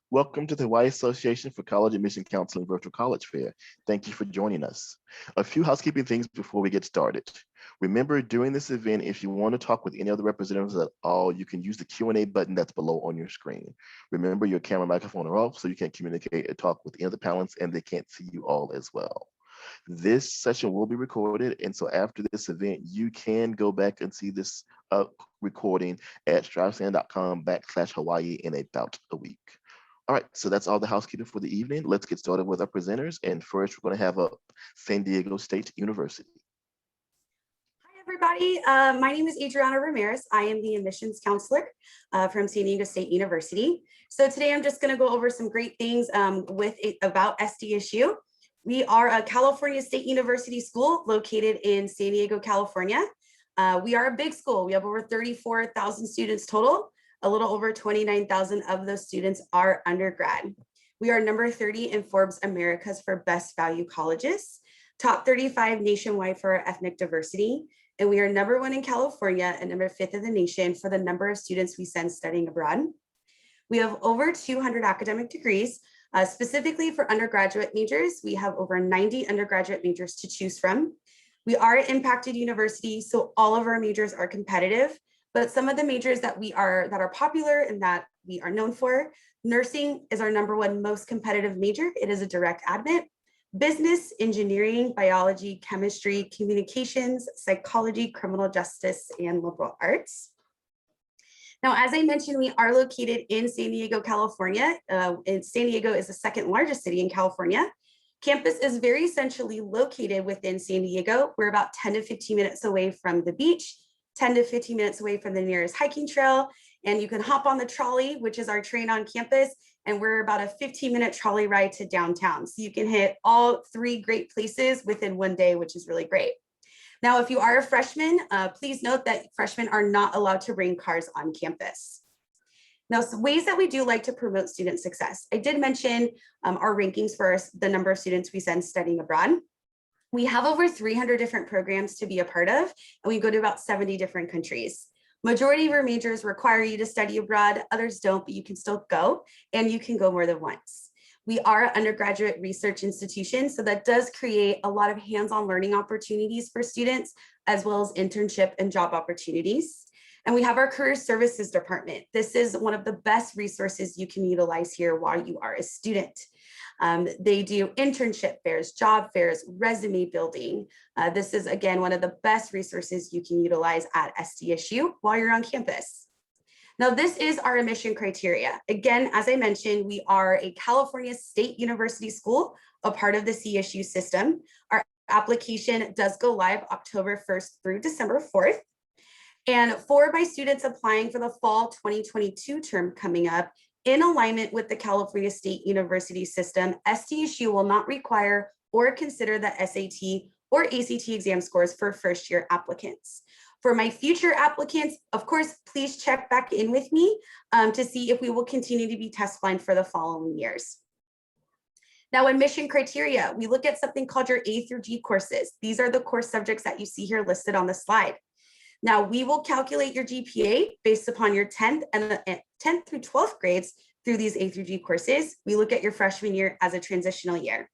Welcome to the Hawaii Association for College Admission Counseling Virtual College Fair. Thank you for joining us. A few housekeeping things before we get started. Remember, during this event, if you want to talk with any other representatives at all, you can use the Q&A button that's below on your screen. Remember, your camera microphone are off so you can communicate and talk with any other panelists and they can't see you all as well. This session will be recorded, and so after this event, you can go back and see this recording at strivesand.com/Hawaii in about a week. All right, so that's all the housekeeping for the evening. Let's get started with our presenters. And first, we're going to have up San Diego State University. Hi, everybody. My name is Adriana Ramirez. I am the admissions counselor from San Diego State University. So today I'm just going to go over some great things about SDSU. We are a California State University school located in San Diego, California. We are a big school. We have over 34,000 students total. A little over 29,000 of those students are undergrad. We are number 30 in Forbes Americas for best value colleges, top 35 nationwide for our ethnic diversity, and we are number 1 in California and number 5th in the nation for the number of students we send studying abroad. We have over 200 academic degrees, specifically for undergraduate majors. We have over 90 undergraduate majors to choose from. We are an impacted university, so all of our majors are competitive. But some of the majors that are popular and that we are known for, nursing is our number 1 most competitive major. It is a direct admit. Business, engineering, biology, chemistry, communications, psychology, criminal justice, and liberal arts. Now, as I mentioned, we are located in San Diego, California. And San Diego is the 2nd largest city in California. Campus is very centrally located within San Diego. We're about 10 to 15 minutes away from the beach, 10 to 15 minutes away from the nearest hiking trail, and you can hop on the trolley, which is our train on campus, and we're about a 15-minute trolley ride to downtown. So you can hit all 3 great places within one day, which is really great. Now, if you are a freshman, please note that freshmen are not allowed to bring cars on campus. Now, some ways that we do like to promote student success. I did mention our rankings for the number of students we send studying abroad. We have over 300 different programs to be a part of, and we go to about 70 different countries. Majority of our majors require you to study abroad, others don't, but you can still go, and you can go more than once. We are an undergraduate research institution, so that does create a lot of hands-on learning opportunities for students, as well as internship and job opportunities. And we have our career services department. This is one of the best resources you can utilize here while you are a student. They do internship fairs, job fairs, resume building. This is, again, one of the best resources you can utilize at SDSU while you're on campus. Now, this is our admission criteria. Again, as I mentioned, we are a California State University school, a part of the CSU system. Our application does go live October 1st through December 4th. And for my students applying for the fall 2022 term coming up, in alignment with the California State University system, SDSU will not require or consider the SAT or ACT exam scores for first-year applicants. For my future applicants, of course, please check back in with me to see if we will continue to be test blind for the following years. Now, admission criteria, we look at something called your A through G courses. These are the course subjects that you see here listed on the slide. Now, we will calculate your GPA based upon your 10th through 12th grades through these A through G courses. We look at your freshman year as a transitional year.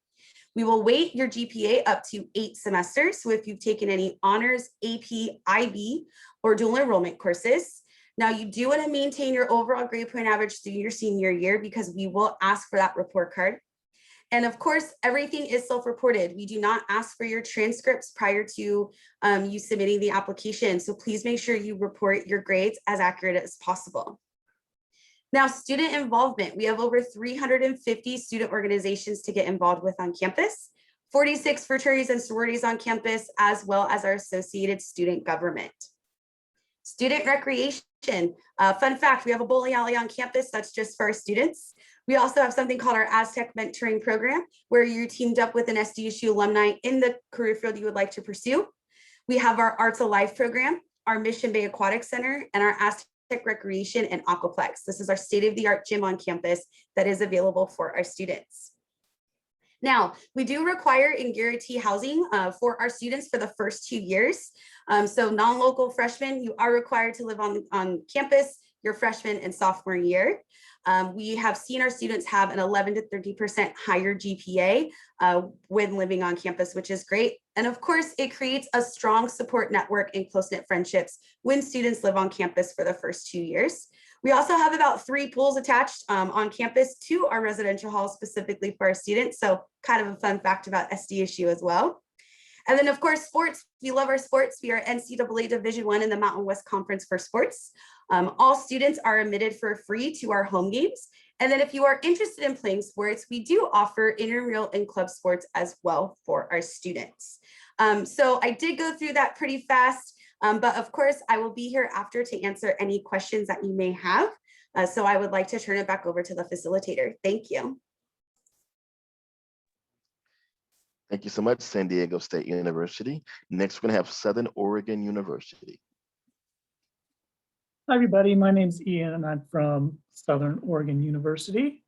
We will weight your GPA up to 8 semesters. So if you've taken any honors, AP, IB, or dual enrollment courses. Now, you do want to maintain your overall grade point average through your senior year because we will ask for that report card. And of course, everything is self-reported. We do not ask for your transcripts prior to you submitting the application. So please make sure you report your grades as accurate as possible. Now, student involvement. We have over 350 student organizations to get involved with on campus, 46 fraternities and sororities on campus, as well as our associated student government. Student recreation. Fun fact, we have a bowling alley on campus that's just for our students. We also have something called our Aztec mentoring program, where you're teamed up with an SDSU alumni in the career field you would like to pursue. We have our Arts Alive program, our Mission Bay Aquatic Center, and our Aztec Recreation and Aquaplex. This is our state-of-the-art gym on campus that is available for our students. Now, we do require and guarantee housing for our students for the first 2 years. So non-local freshmen, you are required to live on campus your freshman and sophomore year. We have seen our students have an 11 to 30% higher GPA when living on campus, which is great. And of course, it creates a strong support network and close-knit friendships when students live on campus for the first 2 years. We also have about 3 pools attached on campus to our residential halls specifically for our students. So kind of a fun fact about SDSU as well. And then of course, sports, we love our sports. We are NCAA Division I in the Mountain West Conference for sports. All students are admitted for free to our home games. And then if you are interested in playing sports, we do offer intramural and club sports as well for our students. So I did go through that pretty fast, but of course I will be here after to answer any questions that you may have. So I would like to turn it back over to the facilitator. Thank you. Thank you so much, San Diego State University. Next, we're going to have Southern Oregon University. Hi, everybody. My name's Ian, and I'm from Southern Oregon University.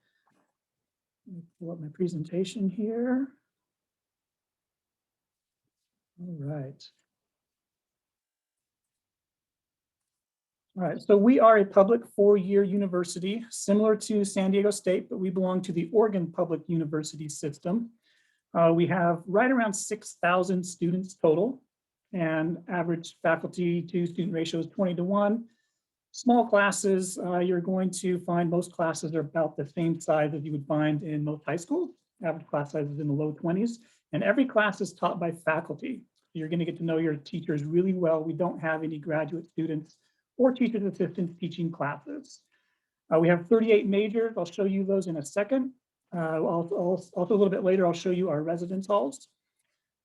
Let me pull up my presentation here. All right. All right, so we are a public 4-year university, similar to San Diego State, but we belong to the Oregon Public University system. We have right around 6,000 students total, and average faculty to student ratio is 20:1. Small classes, you're going to find most classes are about the same size as you would find in most high schools. Average class size is in the low 20s, and every class is taught by faculty. You're going to get to know your teachers really well. We don't have any graduate students or teachers assistants teaching classes. We have 38 majors. I'll show you those in a second. Also a little bit later, I'll show you our residence halls.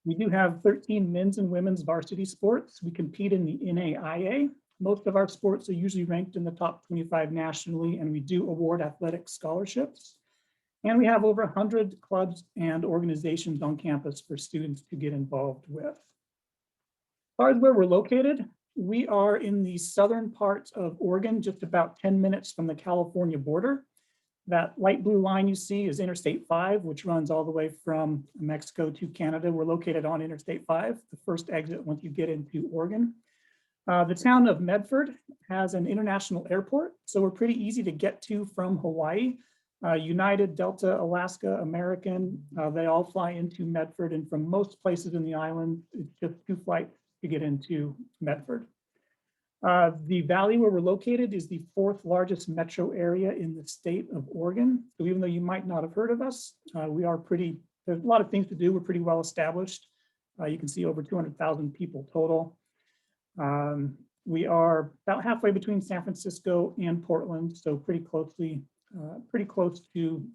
We do have 13 men's and women's varsity sports. We compete in the NAIA. Most of our sports are usually ranked in the top 25 nationally, and we do award athletic scholarships. And we have over 100 clubs and organizations on campus for students to get involved with. As far as where we're located, we are in the southern part of Oregon, just about 10 minutes from the California border. That light blue line you see is Interstate 5, which runs all the way from Mexico to Canada. We're located on Interstate 5, the first exit once you get into Oregon. The town of Medford has an international airport, so we're pretty easy to get to from Hawaii. United, Delta, Alaska, American, they all fly into Medford, and from most places in the island, it's just 2 flights to get into Medford. The valley where we're located is the 4th largest metro area in the state of Oregon. So even though you might not have heard of us, there's a lot of things to do. We're pretty well established. You can see over 200,000 people total. We are about halfway between San Francisco and Portland, so pretty close to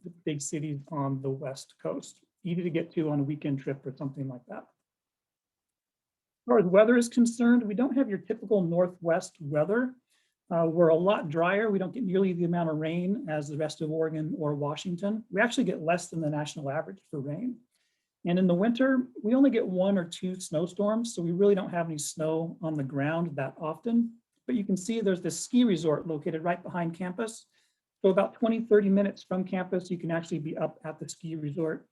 the big cities on the West Coast. Easy to get to on a weekend trip or something like that. As far as weather is concerned, we don't have your typical Northwest weather. We're a lot drier. We don't get nearly the amount of rain as the rest of Oregon or Washington. We actually get less than the national average for rain. And in the winter, we only get 1 or 2 snowstorms, so we really don't have any snow on the ground that often. But you can see there's this ski resort located right behind campus. So about 20-30 minutes from campus, you can actually be up at the ski resort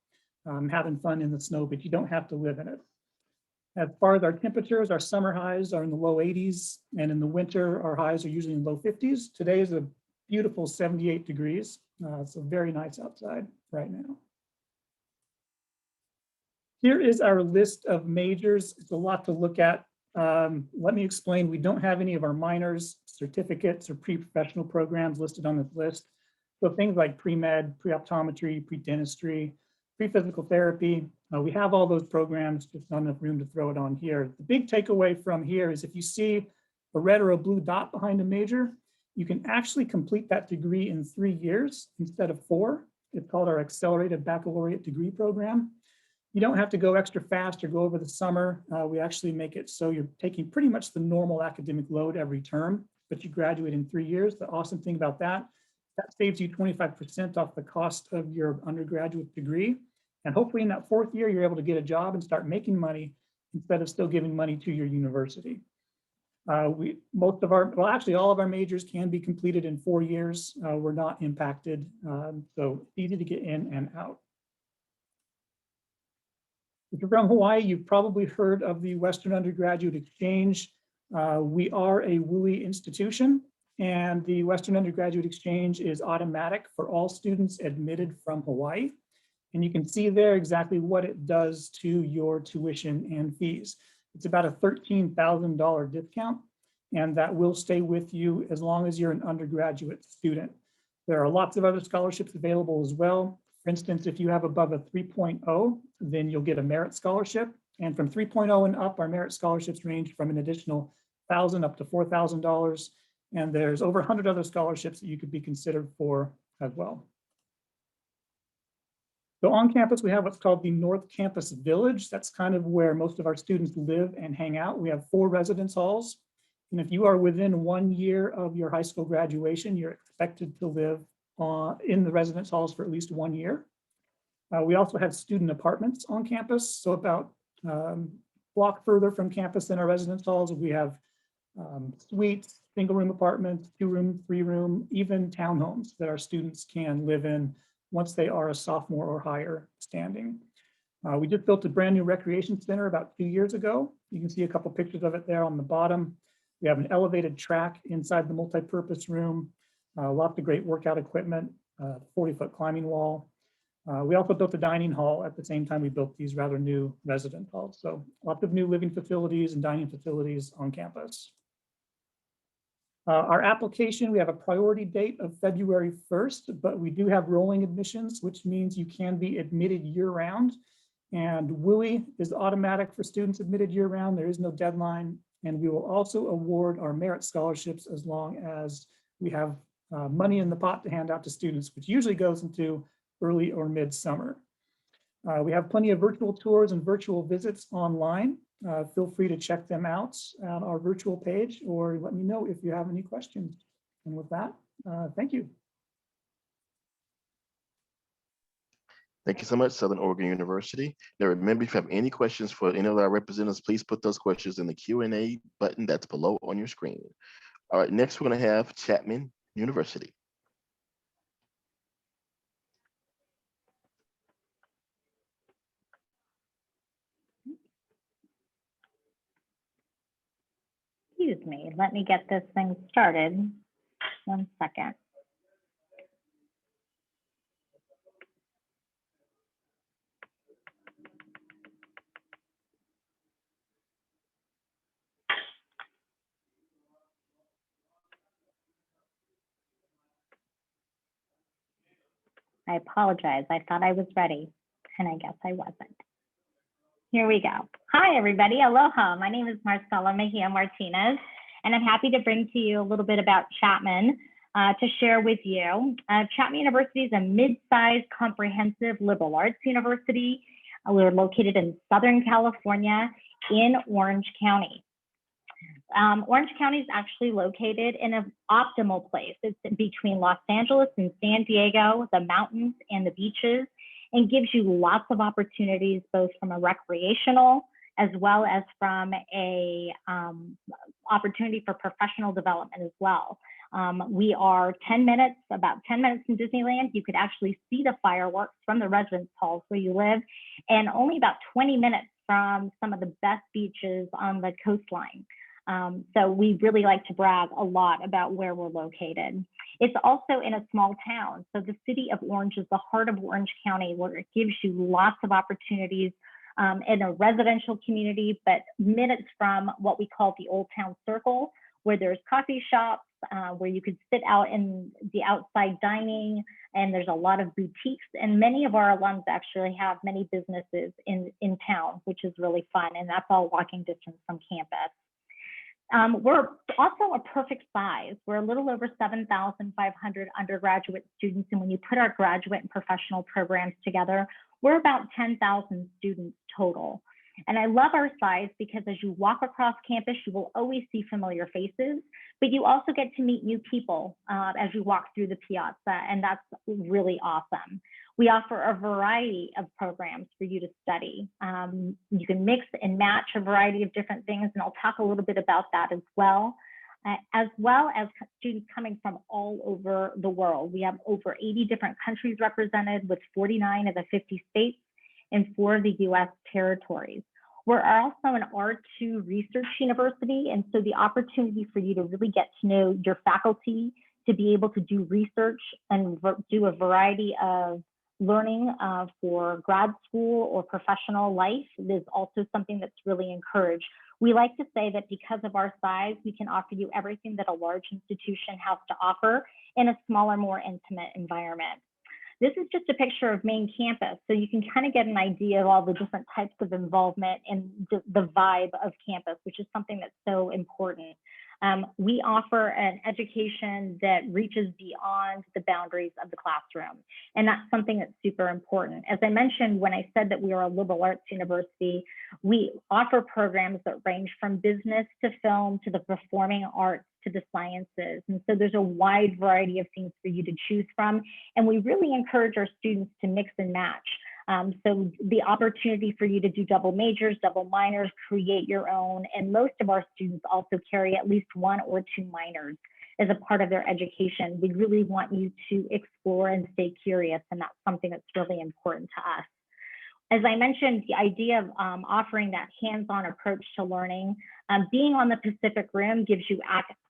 having fun in the snow, but you don't have to live in it. As far as our temperatures, our summer highs are in the low 80s, and in the winter, our highs are usually in the low 50s. Today is a beautiful 78 degrees, so very nice outside right now. Here is our list of majors. It's a lot to look at. Let me explain. We don't have any of our minors, certificates, or pre-professional programs listed on this list. So things like pre-med, pre-optometry, pre-dentistry, pre-physical therapy, we have all those programs, just not enough room to throw it on here. The big takeaway from here is if you see a red or a blue dot behind a major, you can actually complete that degree in 3 years instead of 4. It's called our Accelerated Baccalaureate Degree Program. You don't have to go extra fast or go over the summer. We actually make it so you're taking pretty much the normal academic load every term, but you graduate in 3 years. The awesome thing about that saves you 25% off the cost of your undergraduate degree. And hopefully in that 4th year, you're able to get a job and start making money instead of still giving money to your university. Actually all of our majors can be completed in 4 years. We're not impacted, so it's easy to get in and out. If you're from Hawaii, you've probably heard of the Western Undergraduate Exchange. We are a WUI institution. and the Western Undergraduate Exchange is automatic for all students admitted from Hawaii. And you can see there exactly what it does to your tuition and fees. It's about a $13,000 discount, and that will stay with you as long as you're an undergraduate student. There are lots of other scholarships available as well. For instance, if you have above a 3.0, then you'll get a merit scholarship. And from 3.0 and up, our merit scholarships range from an additional $1,000 up to $4,000. And there's over 100 other scholarships that you could be considered for as well. So on campus, we have what's called the North Campus Village. That's kind of where most of our students live and hang out. We have 4 residence halls. And if you are within 1 year of your high school graduation, you're expected to live in the residence halls for at least 1 year. We also have student apartments on campus. So about block further from campus than our residence halls, we have suites, single room apartments, 2-room, 3-room, even townhomes that our students can live in once they are a sophomore or higher standing. We just built a brand new recreation center about 2 years ago. You can see a couple pictures of it there on the bottom. We have an elevated track inside the multi-purpose room, lots of great workout equipment, 40-foot climbing wall. We also built a dining hall at the same time we built these rather new resident halls. So lots of new living facilities and dining facilities on campus. Our application, we have a priority date of February 1st, but we do have rolling admissions, which means you can be admitted year-round. And WUI is automatic for students admitted year-round. There is no deadline. And we will also award our merit scholarships as long as we have money in the pot to hand out to students, which usually goes into early or mid-summer. We have plenty of virtual tours and virtual visits online. Feel free to check them out on our virtual page, or let me know if you have any questions. And with that, thank you. Thank you so much, Southern Oregon University. Now remember, if you have any questions for any of our representatives, please put those questions in the Q&A button that's below on your screen. All right, next we're going to have Chapman University. Excuse me, let me get this thing started. 1 second. I apologize. I thought I was ready, and I guess I wasn't. Here we go. Hi, everybody. Aloha. My name is Marcela Mejia Martinez, and I'm happy to bring to you a little bit about Chapman to share with you. Chapman University is a mid-sized, comprehensive liberal arts university. We're located in Southern California in Orange County. Orange County is actually located in an optimal place. It's between Los Angeles and San Diego, the mountains and the beaches, and gives you lots of opportunities, both from a recreational as well as from a opportunity for professional development as well. We are about 10 minutes from Disneyland. You could actually see the fireworks from the residence halls where you live, and only about 20 minutes from some of the best beaches on the coastline. So we really like to brag a lot about where we're located. It's also in a small town. So the city of Orange is the heart of Orange County, where it gives you lots of opportunities in a residential community, but minutes from what we call the Old Town Circle, where there's coffee shops, where you could sit out in the outside dining, and there's a lot of boutiques. And many of our alums actually have many businesses in town, which is really fun. And that's all walking distance from campus. We're also a perfect size. We're a little over 7,500 undergraduate students. And when you put our graduate and professional programs together, we're about 10,000 students total. And I love our size because as you walk across campus, you will always see familiar faces, but you also get to meet new people as you walk through the piazza, and that's really awesome. We offer a variety of programs for you to study. You can mix and match a variety of different things, and I'll talk a little bit about that as well as students coming from all over the world. We have over 80 different countries represented, with 49 of the 50 states and 4 of the US territories. We're also an R2 research university, and so the opportunity for you to really get to know your faculty, to be able to do research and do a variety of learning for grad school or professional life is also something that's really encouraged. We like to say that because of our size, we can offer you everything that a large institution has to offer in a smaller, more intimate environment. This is just a picture of main campus, so you can kind of get an idea of all the different types of involvement and the vibe of campus, which is something that's so important. We offer an education that reaches beyond the boundaries of the classroom, and that's something that's super important. As I mentioned, when I said that we are a liberal arts university, we offer programs that range from business to film to the performing arts to the sciences. And so there's a wide variety of things for you to choose from. And we really encourage our students to mix and match. So the opportunity for you to do double majors, double minors, create your own. And most of our students also carry at least 1 or 2 minors as a part of their education. We really want you to explore and stay curious. And that's something that's really important to us. As I mentioned, the idea of offering that hands-on approach to learning, being on the Pacific Rim gives you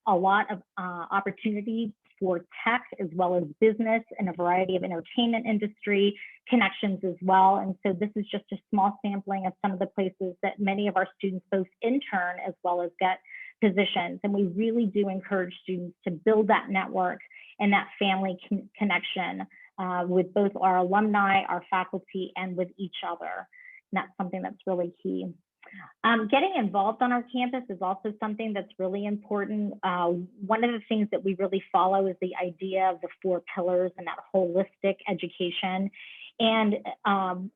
a lot of opportunity for tech as well as business and a variety of entertainment industry connections as well. And so this is just a small sampling of some of the places that many of our students both intern as well as get positions. And we really do encourage students to build that network and that family connection with both our alumni, our faculty, and with each other. And that's something that's really key. Getting involved on our campus is also something that's really important. One of the things that we really follow is the idea of the 4 pillars and that holistic education. And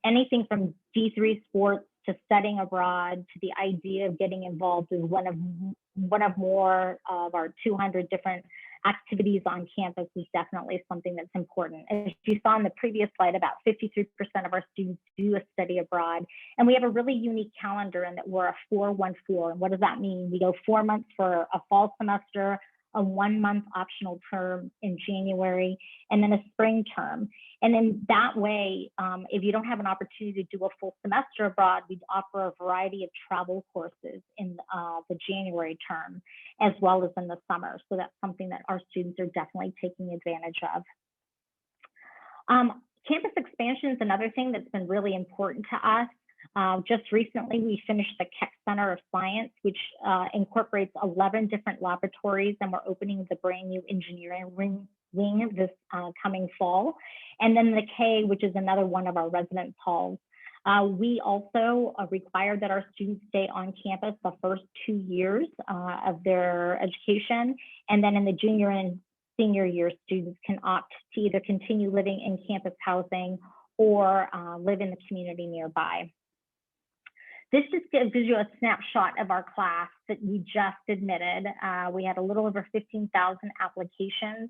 anything from D3 sports to studying abroad to the idea of getting involved is one of more of our 200 different activities on campus is definitely something that's important. As you saw in the previous slide, about 53% of our students do a study abroad. And we have a really unique calendar in that we're a 4-1-4. And what does that mean? We go 4 months for a fall semester, a 1-month optional term in January, and then a spring term. And in that way, if you don't have an opportunity to do a full semester abroad, we offer a variety of travel courses in the January term, as well as in the summer. So that's something that our students are definitely taking advantage of. Campus expansion is another thing that's been really important to us. Just recently, we finished the Keck Center of Science, which incorporates 11 different laboratories, and we're opening the brand new engineering wing this coming fall. And then the K, which is another one of our residence halls. We also require that our students stay on campus the first 2 years of their education. And then in the junior and senior year, students can opt to either continue living in campus housing or live in the community nearby. This just gives you a snapshot of our class that we just admitted. We had a little over 15,000 applications.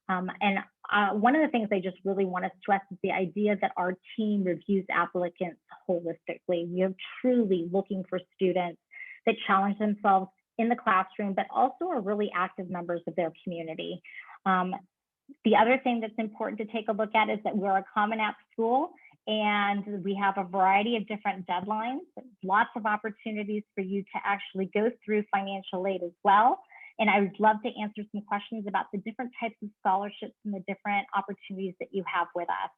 One of the things I just really want to stress is the idea that our team reviews applicants holistically. We are truly looking for students that challenge themselves in the classroom, but also are really active members of their community. The other thing that's important to take a look at is that we're a Common App school, and we have a variety of different deadlines, lots of opportunities for you to actually go through financial aid as well. And I would love to answer some questions about the different types of scholarships and the different opportunities that you have with us.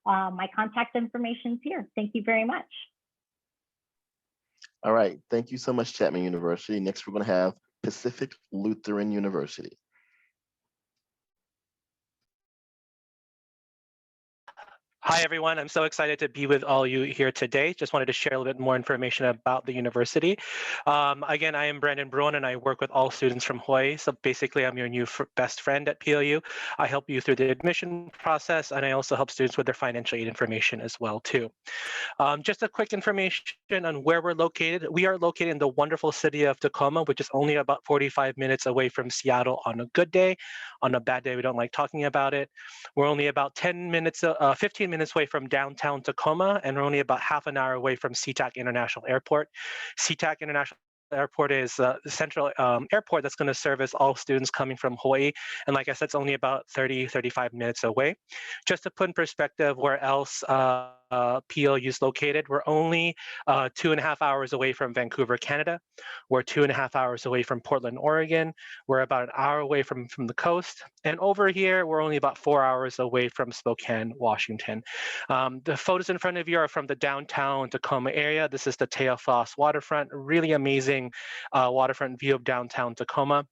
My contact information is here. Thank you very much. All right, thank you so much, Chapman University. Next, we're going to have Pacific Lutheran University. Hi, everyone. I'm so excited to be with all you here today. Just wanted to share a little bit more information about the university. Again, I am Brandon Bruin, and I work with all students from Hawaii. So basically, I'm your new best friend at PLU. I help you through the admission process, and I also help students with their financial aid information as well, too. Just a quick information on where we're located. We are located in the wonderful city of Tacoma, which is only about 45 minutes away from Seattle on a good day. On a bad day, we don't like talking about it. We're only about 15 minutes away from downtown Tacoma, and we're only about half an hour away from SeaTac International Airport. SeaTac International Airport is the central airport that's going to service all students coming from Hawaii. And like I said, it's only about 35 minutes away. Just to put in perspective where else PLU is located. We're only 2.5 hours away from Vancouver, Canada. We're 2.5 hours away from Portland, Oregon. We're about an hour away from the coast. And over here, we're only about 4 hours away from Spokane, Washington. The photos in front of you are from the downtown Tacoma area. This is the Teofos waterfront, a really amazing waterfront view of downtown Tacoma.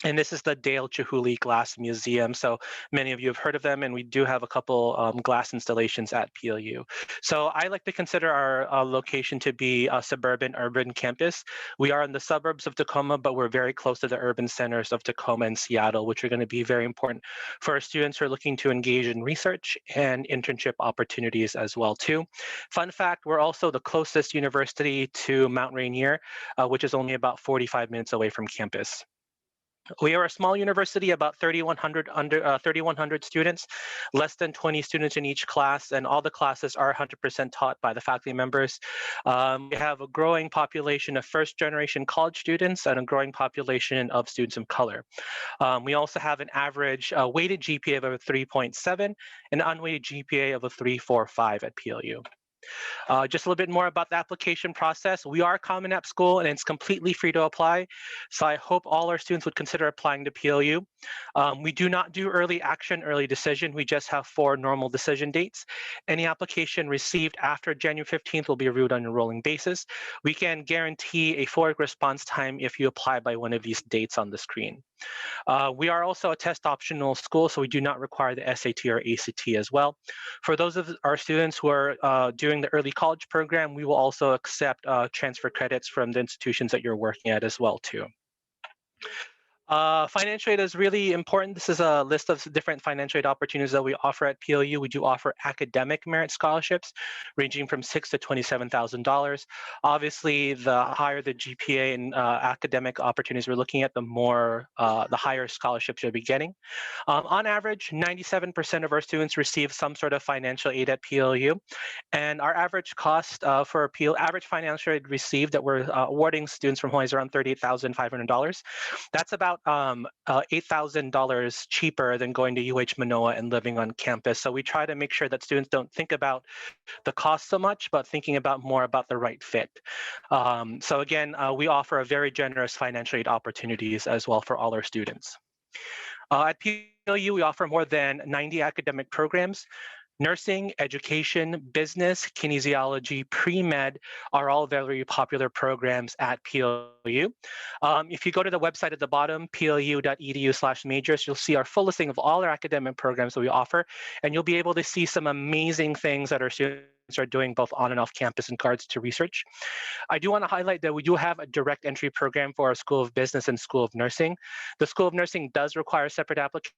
And this is the Dale Chihuly Glass Museum. So many of you have heard of them, and we do have a couple glass installations at PLU. So I like to consider our location to be a suburban urban campus. We are in the suburbs of Tacoma, but we're very close to the urban centers of Tacoma and Seattle, which are going to be very important for our students who are looking to engage in research and internship opportunities as well too. Fun fact, we're also the closest university to Mount Rainier, which is only about 45 minutes away from campus. We are a small university, about 3,100 students, less than 20 students in each class, and all the classes are 100% taught by the faculty members. We have a growing population of first-generation college students and a growing population of students of color. We also have an average weighted GPA of a 3.7 and an unweighted GPA of a 3.45 at PLU. Just a little bit more about the application process. We are a Common App school, and it's completely free to apply. So I hope all our students would consider applying to PLU. We do not do early action, early decision. We just have 4 normal decision dates. Any application received after January 15th will be reviewed on a rolling basis. We can guarantee a 4-week response time if you apply by one of these dates on the screen. We are also a test optional school, so we do not require the SAT or ACT as well. For those of our students who are doing the early college program, we will also accept transfer credits from the institutions that you're working at as well too. Financial aid is really important. This is a list of different financial aid opportunities that we offer at PLU. We do offer academic merit scholarships ranging from $6,000 to $27,000. Obviously, the higher the GPA and academic opportunities we're looking at, the higher scholarships you'll be getting. On average, 97% of our students receive some sort of financial aid at PLU. And our average cost for average financial aid received that we're awarding students from Hawaii is around $38,500. That's about $8,000 cheaper than going to UH Manoa and living on campus. So we try to make sure that students don't think about the cost so much, but thinking more about the right fit. So again, we offer a very generous financial aid opportunities as well for all our students. At PLU, we offer more than 90 academic programs. Nursing, education, business, kinesiology, pre-med are all very popular programs at PLU. If you go to the website at the bottom, plu.edu/majors, you'll see our full listing of all our academic programs that we offer, and you'll be able to see some amazing things that our students are doing both on and off campus in regards to research. I do want to highlight that we do have a direct entry program for our School of Business and School of Nursing. The School of Nursing does require a separate application.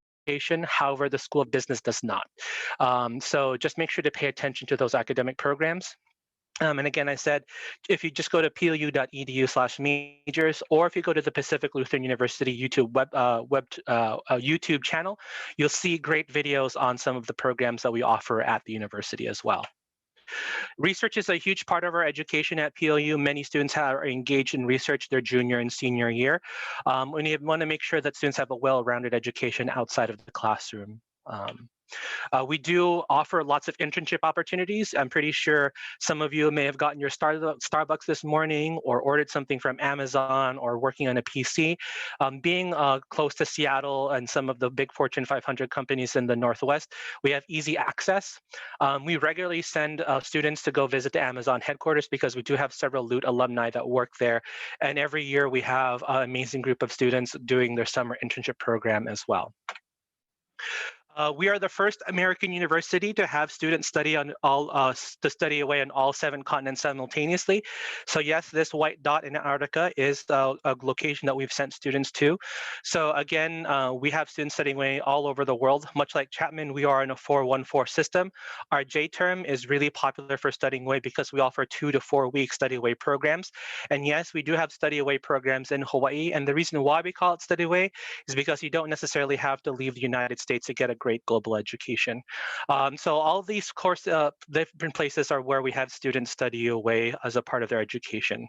However, the School of Business does not. So just make sure to pay attention to those academic programs. And again, I said, if you just go to plu.edu/majors, or if you go to the Pacific Lutheran University YouTube YouTube channel, you'll see great videos on some of the programs that we offer at the university as well. Research is a huge part of our education at PLU. Many students are engaged in research their junior and senior year. We want to make sure that students have a well-rounded education outside of the classroom. We do offer lots of internship opportunities. I'm pretty sure some of you may have gotten your Starbucks this morning or ordered something from Amazon or working on a PC. Being close to Seattle and some of the big Fortune 500 companies in the Northwest, we have easy access. We regularly send students to go visit the Amazon headquarters because we do have several LUT alumni that work there. And every year we have an amazing group of students doing their summer internship program as well. We are the first American university to have students study away on all 7 continents simultaneously. So yes, this white dot in Antarctica is a location that we've sent students to. So again, we have students studying away all over the world. Much like Chapman, we are in a 4-1-4 system. Our J term is really popular for studying away because we offer 2 to 4 week study away programs. And yes, we do have study away programs in Hawaii. And the reason why we call it study away is because you don't necessarily have to leave the United States to get a great global education. So all of these different places are where we have students study away as a part of their education.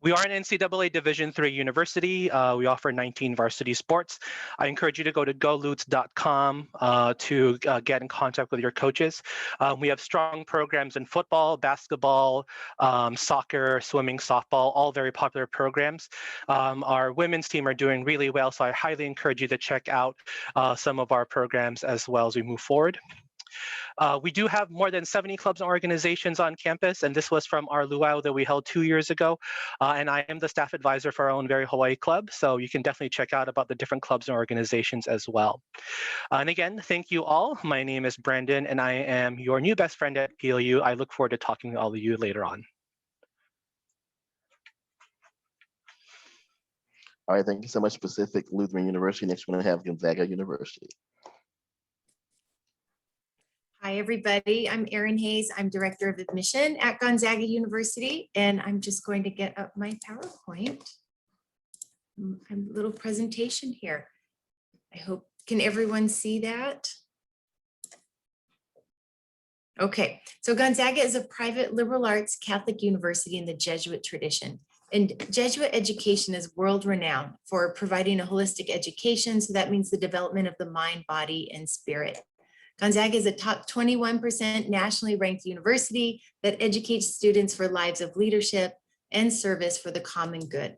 We are an NCAA Division III university. We offer 19 varsity sports. I encourage you to go to golutes.com to get in contact with your coaches. We have strong programs in football, basketball, soccer, swimming, softball, all very popular programs. Our women's team are doing really well, so I highly encourage you to check out some of our programs as well as we move forward. We do have more than 70 clubs and organizations on campus, and this was from our luau that we held 2 years ago. And I am the staff advisor for our own very Hawaii club, so you can definitely check out about the different clubs and organizations as well. And again, thank you all. My name is Brandon, and I am your new best friend at PLU. I look forward to talking to all of you later on. All right, thank you so much, Pacific Lutheran University. Next, we're going to have Gonzaga University. Hi, everybody. I'm Erin Hayes. I'm Director of Admission at Gonzaga University, and I'm just going to get up my PowerPoint. A little presentation here. I hope, can everyone see that? Okay, so Gonzaga is a private liberal arts Catholic university in the Jesuit tradition. And Jesuit education is world renowned for providing a holistic education. So that means the development of the mind, body, and spirit. Gonzaga is a top 21% nationally ranked university that educates students for lives of leadership and service for the common good.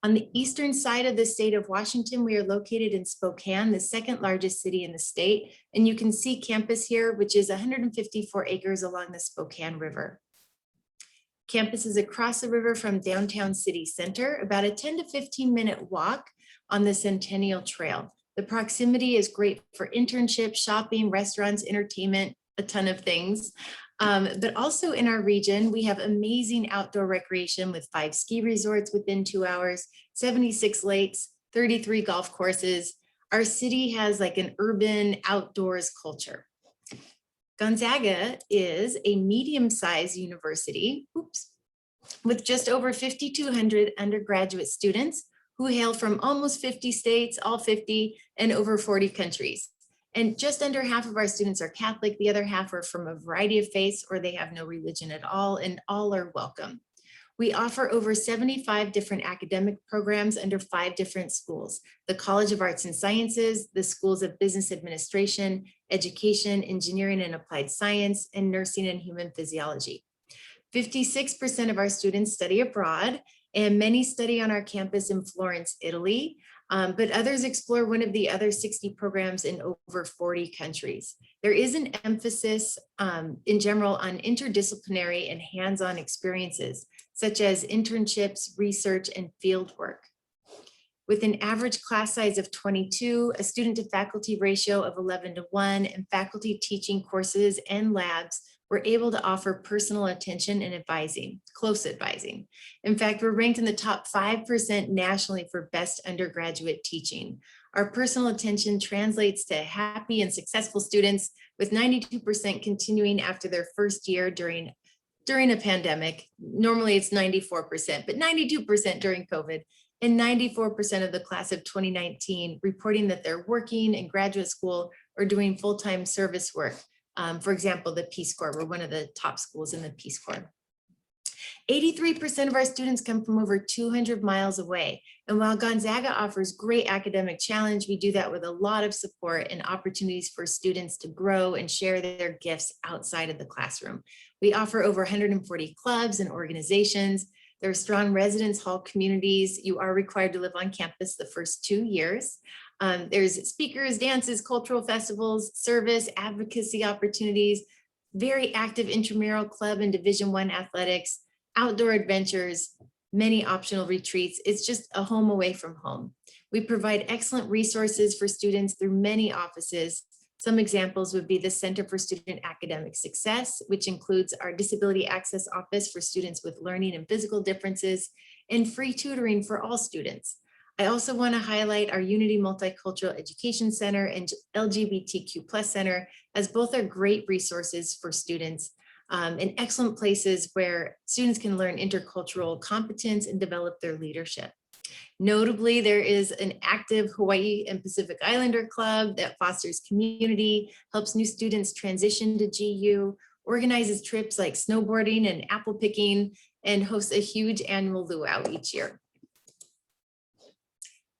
On the eastern side of the state of Washington, we are located in Spokane, the second largest city in the state. And you can see campus here, which is 154 acres along the Spokane River. Campus is across the river from downtown city center, about a 10 to 15 minute walk on the Centennial Trail. The proximity is great for internships, shopping, restaurants, entertainment, a ton of things. But also in our region, we have amazing outdoor recreation with 5 ski resorts within 2 hours, 76 lakes, 33 golf courses. Our city has like an urban outdoors culture. Gonzaga is a medium-sized university, with just over 5,200 undergraduate students who hail from almost 50 states, all 50, and over 40 countries. And just under half of our students are Catholic, the other half are from a variety of faiths, or they have no religion at all, and all are welcome. We offer over 75 different academic programs under 5 different schools: the College of Arts and Sciences, the Schools of Business Administration, Education, Engineering and Applied Science, and Nursing and Human Physiology. 56% of our students study abroad, and many study on our campus in Florence, Italy, but others explore one of the other 60 programs in over 40 countries. There is an emphasis in general on interdisciplinary and hands-on experiences, such as internships, research, and field work. With an average class size of 22, a student to faculty ratio of 11:1, and faculty teaching courses and labs, we're able to offer personal attention and advising, close advising. In fact, we're ranked in the top 5% nationally for best undergraduate teaching. Our personal attention translates to happy and successful students, with 92% continuing after their first year during a pandemic. Normally it's 94%, but 92% during COVID, and 94% of the class of 2019 reporting that they're working in graduate school or doing full-time service work. For example, the Peace Corps, we're one of the top schools in the Peace Corps. 83% of our students come from over 200 miles away. And while Gonzaga offers great academic challenge, we do that with a lot of support and opportunities for students to grow and share their gifts outside of the classroom. We offer over 140 clubs and organizations. There are strong residence hall communities. You are required to live on campus the first 2 years. There's speakers, dances, cultural festivals, service, advocacy opportunities, very active intramural club and Division I athletics, outdoor adventures, many optional retreats. It's just a home away from home. We provide excellent resources for students through many offices. Some examples would be the Center for Student Academic Success, which includes our Disability Access Office for students with learning and physical differences, and free tutoring for all students. I also want to highlight our Unity Multicultural Education Center and LGBTQ+ Center, as both are great resources for students and excellent places where students can learn intercultural competence and develop their leadership. Notably, there is an active Hawaii and Pacific Islander Club that fosters community, helps new students transition to GU, organizes trips like snowboarding and apple picking, and hosts a huge annual luau each year.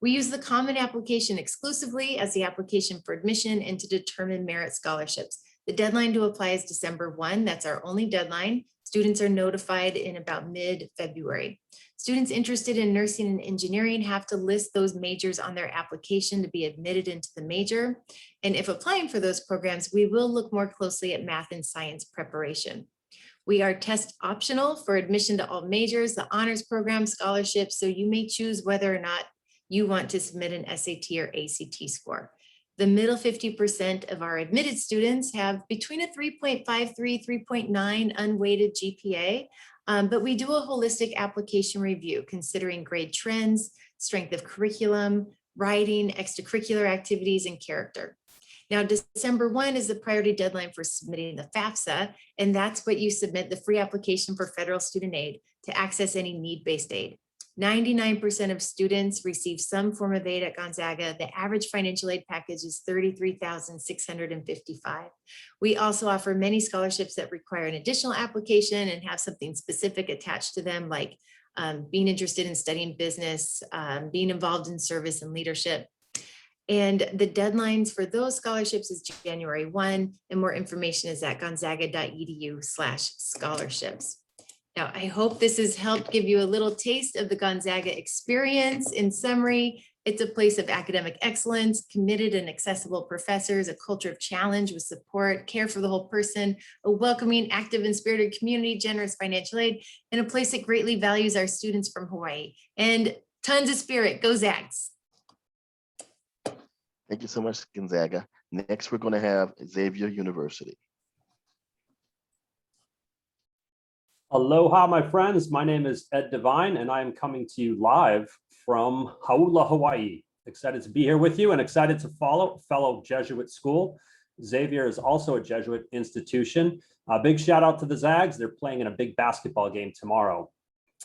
We use the Common Application exclusively as the application for admission and to determine merit scholarships. The deadline to apply is December 1. That's our only deadline. Students are notified in about mid-February. Students interested in nursing and engineering have to list those majors on their application to be admitted into the major. And if applying for those programs, we will look more closely at math and science preparation. We are test optional for admission to all majors, the honors program scholarships, so you may choose whether or not you want to submit an SAT or ACT score. The middle 50% of our admitted students have between a 3.53, 3.9 unweighted GPA, but we do a holistic application review considering grade trends, strength of curriculum, writing, extracurricular activities, and character. Now, December 1 is the priority deadline for submitting the FAFSA, and that's what you submit the free application for federal student aid to access any need-based aid. 99% of students receive some form of aid at Gonzaga. The average financial aid package is $33,655. We also offer many scholarships that require an additional application and have something specific attached to them, like being interested in studying business, being involved in service and leadership. And the deadlines for those scholarships is January 1, and more information is at gonzaga.edu/scholarships. Now, I hope this has helped give you a little taste of the Gonzaga experience. In summary, it's a place of academic excellence, committed and accessible professors, a culture of challenge with support, care for the whole person, a welcoming, active, and spirited community, generous financial aid, and a place that greatly values our students from Hawaii. And tons of spirit. Go Zags! Thank you so much, Gonzaga. Next, we're going to have Xavier University. Aloha, my friends. My name is Ed Devine, and I am coming to you live from Hauula, Hawaii. Excited to be here with you and excited to follow fellow Jesuit school. Xavier is also a Jesuit institution. A big shout out to the Zags. They're playing in a big basketball game tomorrow.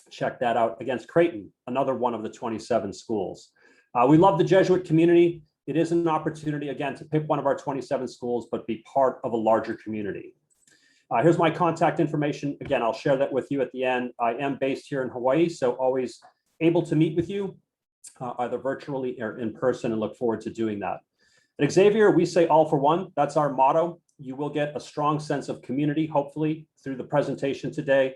Check that out against Creighton, another one of the 27 schools. We love the Jesuit community. It is an opportunity, again, to pick one of our 27 schools, but be part of a larger community. Here's my contact information. Again, I'll share that with you at the end. I am based here in Hawaii, so always able to meet with you, either virtually or in person, and look forward to doing that. At Xavier, we say all for one. That's our motto. You will get a strong sense of community, hopefully, through the presentation today.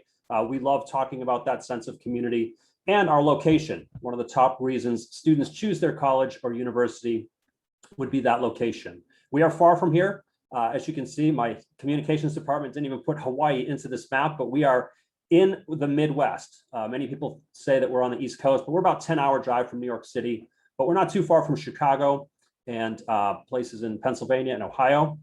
We love talking about that sense of community and our location. One of the top reasons students choose their college or university would be that location. We are far from here. As you can see, my communications department didn't even put Hawaii into this map, but we are in the Midwest. Many people say that we're on the East Coast, but we're about a 10-hour drive from New York City, but we're not too far from Chicago and places in Pennsylvania and Ohio.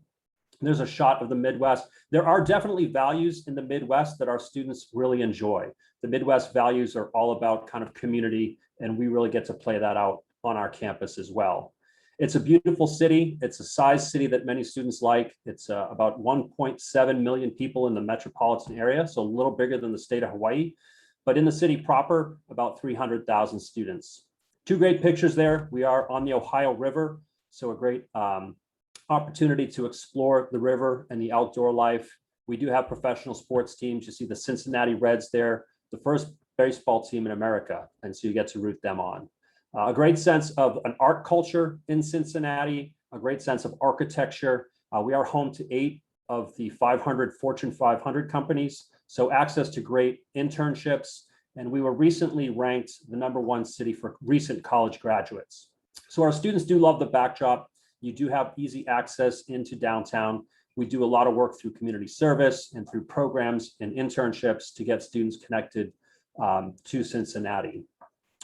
There's a shot of the Midwest. There are definitely values in the Midwest that our students really enjoy. The Midwest values are all about kind of community, and we really get to play that out on our campus as well. It's a beautiful city. It's a size city that many students like. It's about 1.7 million people in the metropolitan area, so a little bigger than the state of Hawaii. But in the city proper, about 300,000 students. Two great pictures there. We are on the Ohio River, so a great opportunity to explore the river and the outdoor life. We do have professional sports teams. You see the Cincinnati Reds there, the first baseball team in America, and so you get to root them on. A great sense of an art culture in Cincinnati, a great sense of architecture. We are home to 8 of the 500 Fortune 500 companies, so access to great internships. And we were recently ranked the #1 city for recent college graduates. So our students do love the backdrop. You do have easy access into downtown. We do a lot of work through community service and through programs and internships to get students connected to Cincinnati.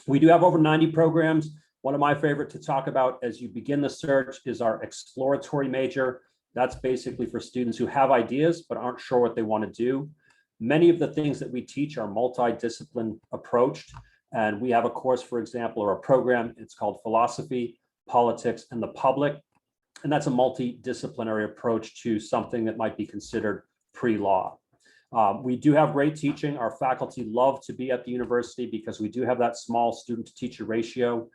We do have over 90 programs. One of my favorite to talk about as you begin the search is our exploratory major. That's basically for students who have ideas but aren't sure what they want to do. Many of the things that we teach are multidiscipline approached. And we have a course, for example, or a program, it's called Philosophy, Politics, and the Public. And that's a multidisciplinary approach to something that might be considered pre-law. We do have great teaching. Our faculty love to be at the university because we do have that small student to teacher ratio.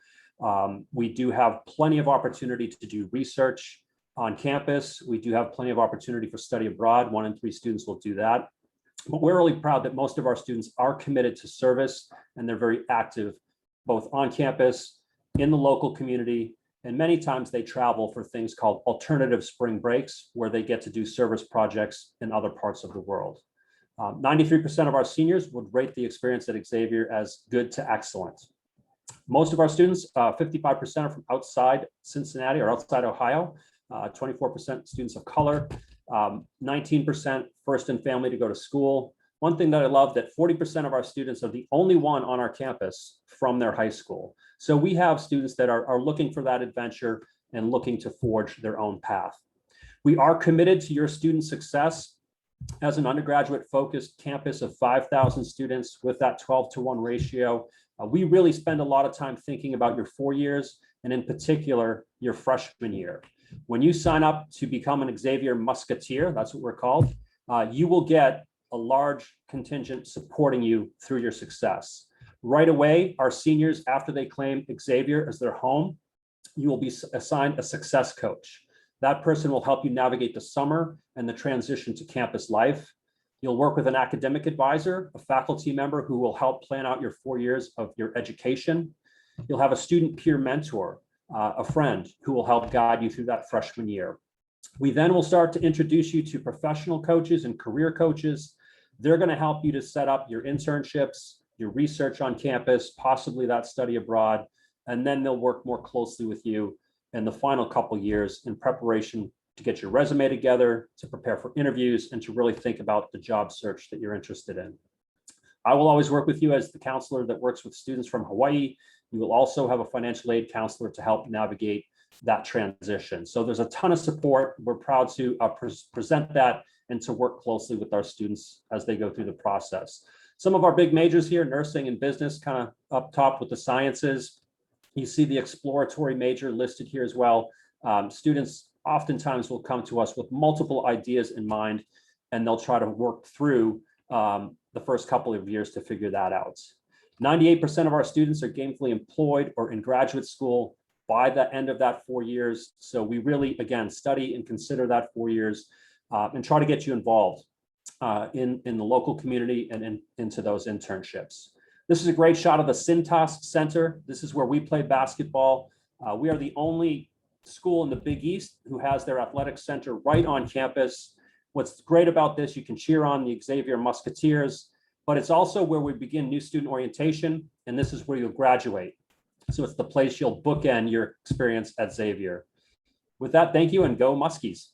We do have plenty of opportunity to do research on campus. We do have plenty of opportunity for study abroad. 1 in 3 students will do that. But we're really proud that most of our students are committed to service, and they're very active both on campus, in the local community, and many times they travel for things called alternative spring breaks, where they get to do service projects in other parts of the world. 93% of our seniors would rate the experience at Xavier as good to excellent. Most of our students, 55% are from outside Cincinnati or outside Ohio, 24% students of color, 19% first in family to go to school. One thing that I love, that 40% of our students are the only one on our campus from their high school. So we have students that are looking for that adventure and looking to forge their own path. We are committed to your student success. As an undergraduate focused campus of 5,000 students with that 12-to-1 ratio, we really spend a lot of time thinking about your 4 years, and in particular, your freshman year. When you sign up to become an Xavier Musketeer, that's what we're called, you will get a large contingent supporting you through your success. Right away, our seniors, after they claim Xavier as their home, you will be assigned a success coach. That person will help you navigate the summer and the transition to campus life. You'll work with an academic advisor, a faculty member who will help plan out your 4 years of your education. You'll have a student peer mentor, a friend who will help guide you through that freshman year. We then will start to introduce you to professional coaches and career coaches. They're going to help you to set up your internships, your research on campus, possibly that study abroad, and then they'll work more closely with you in the final couple years in preparation to get your resume together, to prepare for interviews, and to really think about the job search that you're interested in. I will always work with you as the counselor that works with students from Hawaii. You will also have a financial aid counselor to help navigate that transition. So there's a ton of support. We're proud to present that and to work closely with our students as they go through the process. Some of our big majors here, nursing and business, kind of up top with the sciences. You see the exploratory major listed here as well. Students oftentimes will come to us with multiple ideas in mind, and they'll try to work through the first couple of years to figure that out. 98% of our students are gainfully employed or in graduate school by the end of that 4 years. So we really, again, study and consider that 4 years and try to get you involved in the local community and into those internships. This is a great shot of the Cintas Center. This is where we play basketball. We are the only school in the Big East who has their athletic center right on campus. What's great about this, you can cheer on the Xavier Musketeers, but it's also where we begin new student orientation, and this is where you'll graduate. So it's the place you'll bookend your experience at Xavier. With that, thank you, and go Muskies.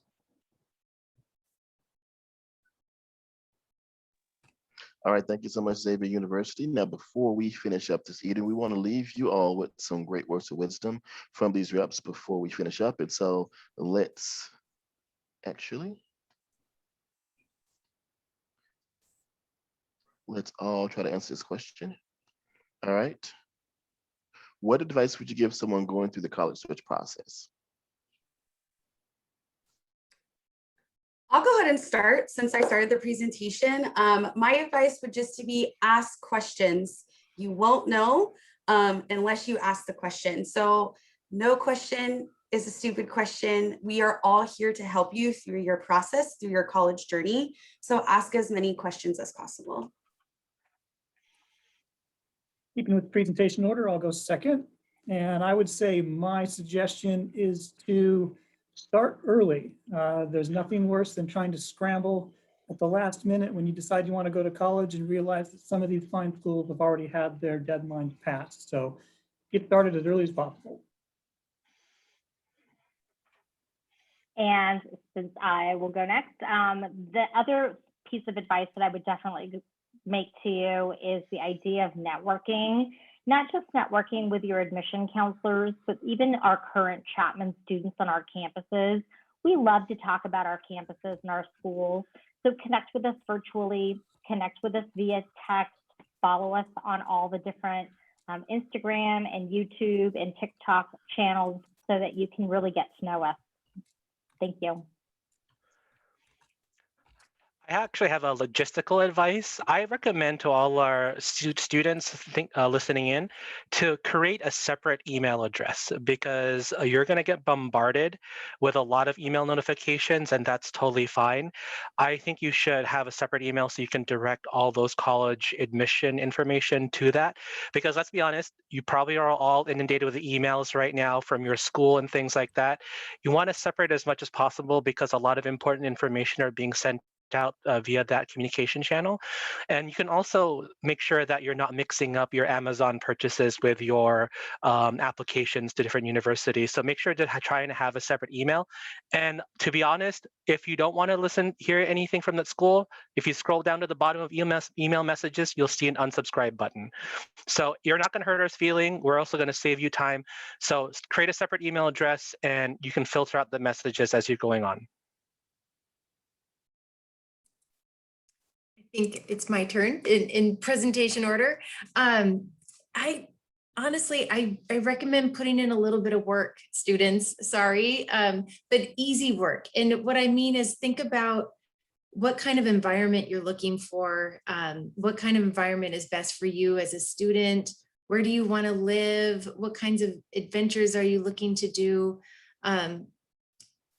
All right, thank you so much, Xavier University. Now, before we finish up this evening, we want to leave you all with some great words of wisdom from these reps before we finish up. And so let's all try to answer this question. All right. What advice would you give someone going through the college switch process? I'll go ahead and start since I started the presentation. My advice would just to be ask questions. You won't know unless you ask the question. So no question is a stupid question. We are all here to help you through your process, through your college journey. So ask as many questions as possible. Keeping with presentation order, I'll go second. And I would say my suggestion is to start early. There's nothing worse than trying to scramble at the last minute when you decide you want to go to college and realize that some of these fine schools have already had their deadlines passed. So get started as early as possible. And since I will go next, the other piece of advice that I would definitely make to you is the idea of networking, not just networking with your admission counselors, but even our current Chapman students on our campuses. We love to talk about our campuses and our schools. So connect with us virtually, connect with us via text, follow us on all the different Instagram and YouTube and TikTok channels so that you can really get to know us. Thank you. I actually have a logistical advice. I recommend to all our students listening in to create a separate email address because you're going to get bombarded with a lot of email notifications, and that's totally fine. I think you should have a separate email so you can direct all those college admission information to that. Because let's be honest, you probably are all inundated with emails right now from your school and things like that. You want to separate as much as possible because a lot of important information are being sent out via that communication channel. And you can also make sure that you're not mixing up your Amazon purchases with your applications to different universities. So make sure to try and have a separate email. And to be honest, if you don't want to hear anything from that school, if you scroll down to the bottom of email messages, you'll see an unsubscribe button. So you're not going to hurt our feeling. We're also going to save you time. So create a separate email address and you can filter out the messages as you're going on. I think it's my turn in presentation order. I honestly, I recommend putting in a little bit of work, students, sorry, but easy work. And what I mean is think about what kind of environment you're looking for, what kind of environment is best for you as a student, where do you want to live, what kinds of adventures are you looking to do?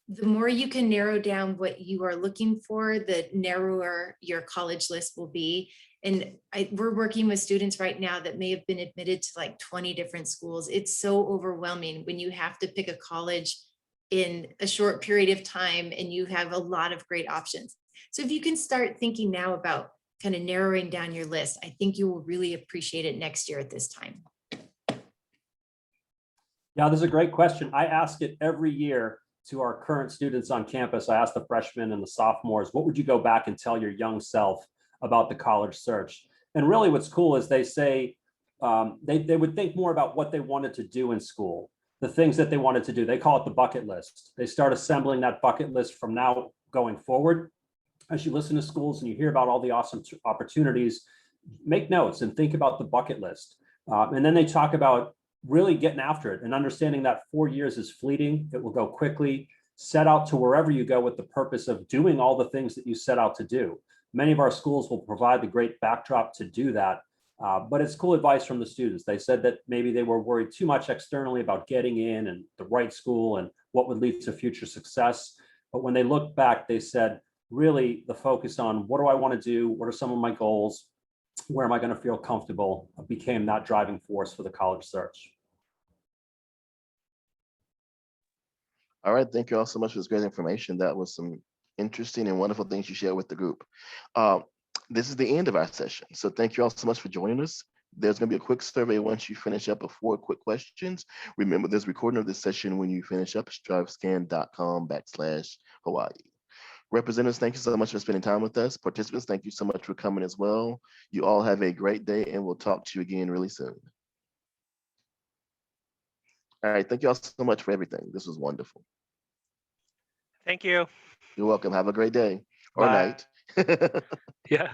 The more you can narrow down what you are looking for, the narrower your college list will be. And we're working with students right now that may have been admitted to like 20 different schools. It's so overwhelming when you have to pick a college in a short period of time and you have a lot of great options. So if you can start thinking now about kind of narrowing down your list, I think you will really appreciate it next year at this time. Yeah, this is a great question. I ask it every year to our current students on campus. I asked the freshmen and the sophomores, what would you go back and tell your young self about the college search? And really what's cool is they say they would think more about what they wanted to do in school, the things that they wanted to do. They call it the bucket list. They start assembling that bucket list from now going forward. As you listen to schools and you hear about all the awesome opportunities, make notes and think about the bucket list. And then they talk about really getting after it and understanding that 4 years is fleeting. It will go quickly. Set out to wherever you go with the purpose of doing all the things that you set out to do. Many of our schools will provide the great backdrop to do that. But it's cool advice from the students. They said that maybe they were worried too much externally about getting in and the right school and what would lead to future success. But when they look back, they said, really the focus on what do I want to do? What are some of my goals? Where am I going to feel comfortable? Became that driving force for the college search. All right, thank you all so much for this great information. That was some interesting and wonderful things you shared with the group. This is the end of our session. So thank you all so much for joining us. There's going to be a quick survey once you finish up of 4 quick questions. Remember, there's a recording of this session when you finish up, strivescan.com/Hawaii. Representatives, thank you so much for spending time with us. Participants, thank you so much for coming as well. You all have a great day and we'll talk to you again really soon. All right, thank you all so much for everything. This was wonderful. Thank you. You're welcome. Have a great day or Bye. night. Yeah.